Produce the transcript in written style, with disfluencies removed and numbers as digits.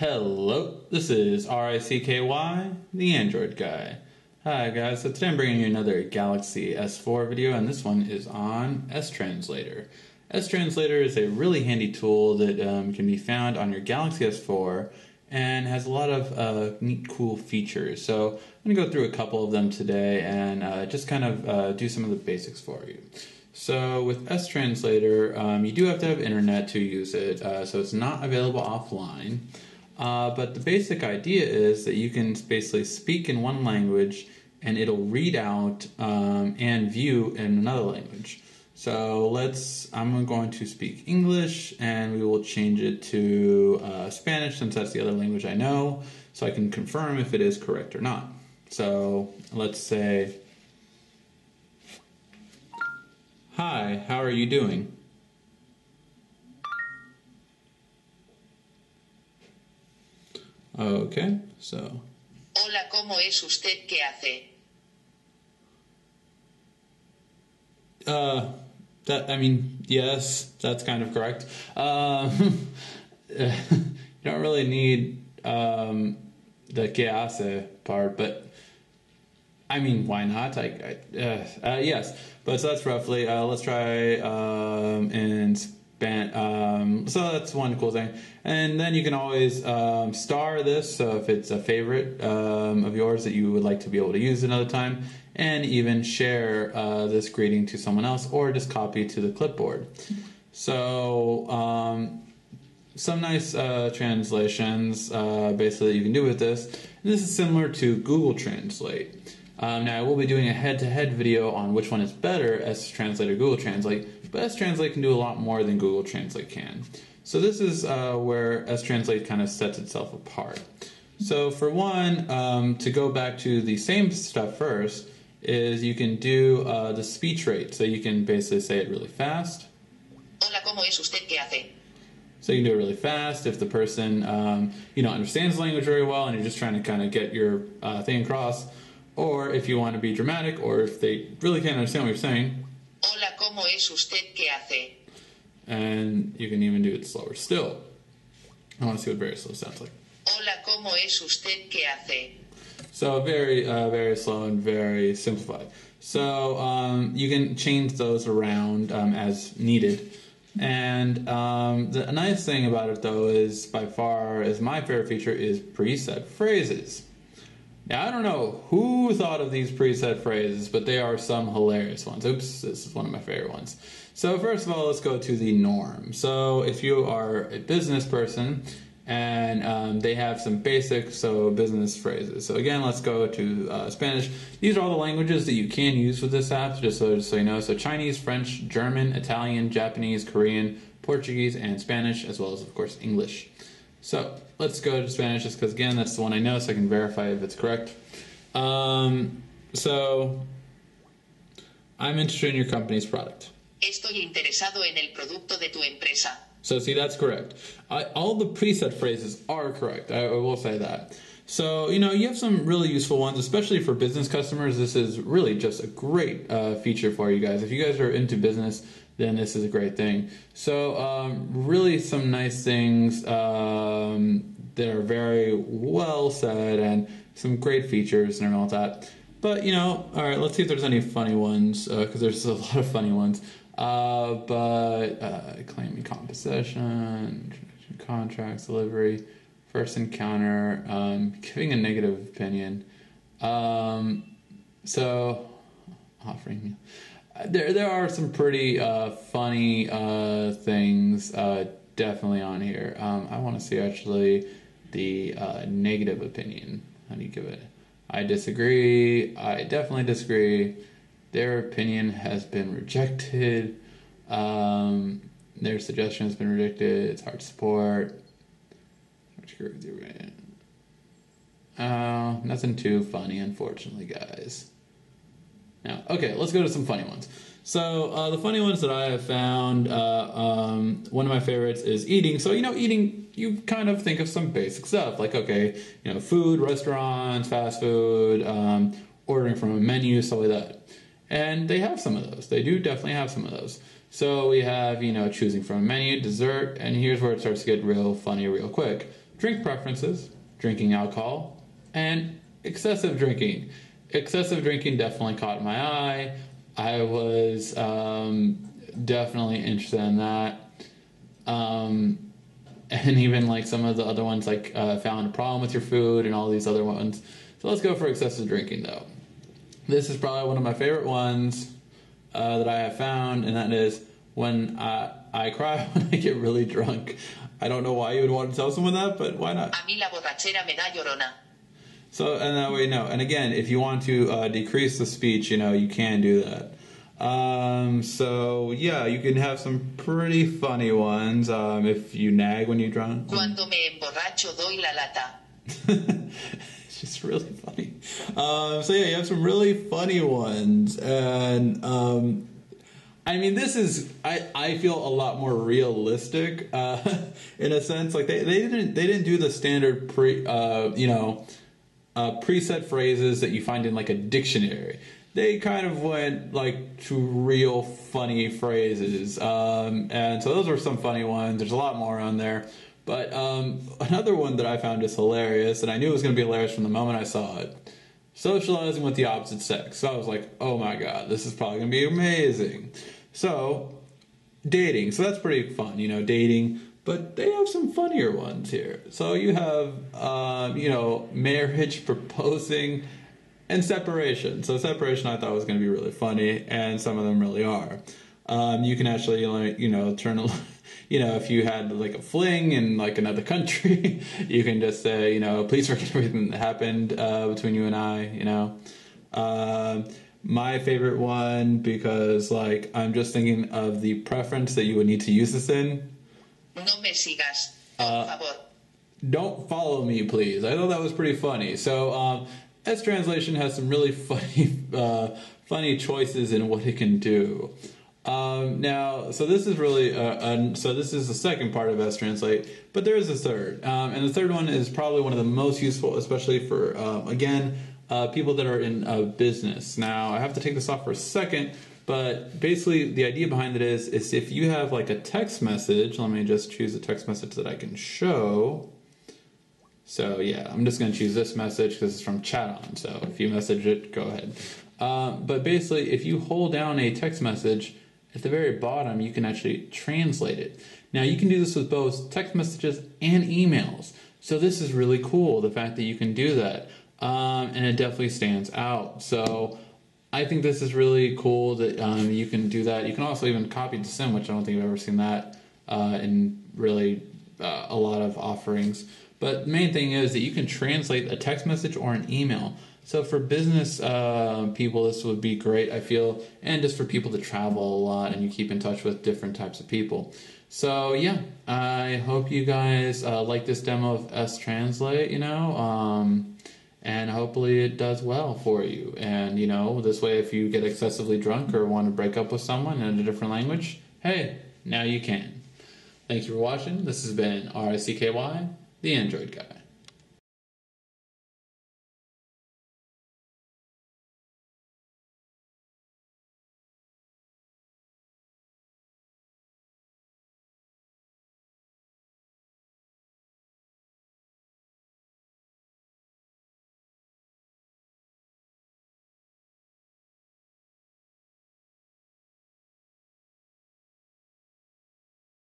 Hello, this is RICKY, the Android guy. Hi guys, so today I'm bringing you another Galaxy S4 video, and this one is on S-Translator. S-Translator is a really handy tool that can be found on your Galaxy S4 and has a lot of neat, cool features. So I'm going to go through a couple of them today and just kind of do some of the basics for you. So with S-Translator, you do have to have internet to use it, so it's not available offline. But the basic idea is that you can basically speak in one language and it'll read out and view in another language. So I'm going to speak English and we will change it to Spanish since that's the other language I know, so I can confirm if it is correct or not. So let's say, "Hi, how are you doing?" Okay, so. Hola, ¿cómo es usted? ¿Qué hace? Yes, that's kind of correct. You don't really need the que hace part, but I mean, why not? Yes, but so that's roughly. Let's try in Spanish. So that's one cool thing. And then you can always star this, so if it's a favorite of yours that you would like to be able to use another time, and even share this greeting to someone else, or just copy to the clipboard. So some nice translations basically that you can do with this. And this is similar to Google Translate. Now I will be doing a head-to-head video on which one is better, S-Translate or Google Translate, but S-Translate can do a lot more than Google Translate can. So this is where S-Translate kind of sets itself apart. So for one, to go back to the same stuff first, is you can do the speech rate. So you can basically say it really fast. Hola, ¿cómo es usted? ¿Qué hace? So you can do it really fast if the person understands the language very well and you're just trying to kind of get your thing across. Or if you want to be dramatic, or if they really can't understand what you're saying. Hola, ¿cómo es usted? ¿Qué hace? And you can even do it slower still. I want to see what very slow sounds like. Hola, ¿cómo es usted? ¿Qué hace? So very, very slow and very simplified. So you can change those around as needed. And the nice thing about it, though, is by far is my favorite feature is preset phrases. Now, I don't know who thought of these preset phrases, but they are some hilarious ones. Oops, this is one of my favorite ones. So first of all, let's go to the norm. So if you are a business person and they have some basic business phrases. So again, let's go to Spanish. These are all the languages that you can use with this app, just so you know. So Chinese, French, German, Italian, Japanese, Korean, Portuguese, and Spanish, as well as, of course, English. So let's go to Spanish just because, again, that's the one I know, so I can verify if it's correct. So I'm interested in your company's product. Estoy interesado en el producto de tu empresa. So see, that's correct. All the preset phrases are correct. I will say that. So, you have some really useful ones, especially for business customers. This is really just a great feature for you guys. If you guys are into business, then this is a great thing. So really some nice things that are very well said and some great features and all that. But, all right, let's see if there's any funny ones, because there's a lot of funny ones. Claiming composition, contracts, delivery, first encounter, giving a negative opinion. So offering. There are some pretty funny things definitely on here. I want to see actually the negative opinion. How do you give it? I disagree. I definitely disagree. Their opinion has been rejected. Their suggestion has been rejected. It's hard to support. Nothing too funny, unfortunately, guys. Now, okay, let's go to some funny ones. So the funny ones that I have found, one of my favorites is eating. So, eating, you kind of think of some basic stuff like, okay, food, restaurants, fast food, ordering from a menu, stuff like that. And they have some of those. They do definitely have some of those. So we have, choosing from a menu, dessert, and here's where it starts to get real funny real quick. drink preferences, drinking alcohol, and excessive drinking. Excessive drinking definitely caught my eye. I was definitely interested in that. And even like some of the other ones, like found a problem with your food and all these other ones. So let's go for excessive drinking though. This is probably one of my favorite ones that I have found, and that is when I cry when I get really drunk. I don't know why you would want to tell someone that, but why not? A mí la borrachera me da llorona. So, and that way, no. And again, if you want to decrease the speech, you can do that. So, yeah, you can have some pretty funny ones if you nag when you're drunk. Cuando me emborracho doy la lata. It's just really funny. So, yeah, you have some really funny ones. And, I mean, this is, I feel a lot more realistic in a sense. Like, they didn't do the standard preset phrases that you find in like a dictionary. They kind of went like to real funny phrases, and so those were some funny ones. There's a lot more on there, but another one that I found is hilarious, and I knew it was going to be hilarious from the moment I saw it. Socializing with the opposite sex. So I was like, oh my god, this is probably going to be amazing. So dating. So that's pretty fun, dating. But they have some funnier ones here. So you have, marriage, proposing, and separation. So separation I thought was going to be really funny, and some of them really are. You can actually, turn, if you had like a fling in like another country, you can just say, please forget everything that happened between you and I, My favorite one, because like I'm just thinking of the preference that you would need to use this in. No me sigas, por favor. Don't follow me, please. I thought that was pretty funny. So, S-Translation has some really funny choices in what it can do. Now, so this is really, so this is the second part of S-Translate, but there is a third. And the third one is probably one of the most useful, especially for, people that are in business. Now, I have to take this off for a second. But basically, the idea behind it is if you have like a text message, let me just choose a text message that I can show. So yeah, I'm just going to choose this message because it's from Chat On. So if you message it, go ahead. But basically, if you hold down a text message, at the very bottom, you can actually translate it. Now, you can do this with both text messages and emails. So this is really cool, the fact that you can do that. And it definitely stands out. So I think this is really cool that you can do that. You can also even copy to send, which I don't think I've ever seen that in really a lot of offerings. But the main thing is that you can translate a text message or an email. So for business people, this would be great, I feel, and just for people to travel a lot and you keep in touch with different types of people. So yeah, I hope you guys like this demo of S-Translate, and hopefully it does well for you. And, this way if you get excessively drunk or want to break up with someone in a different language, hey, now you can. Thank you for watching. This has been RICKY, the Android Guy.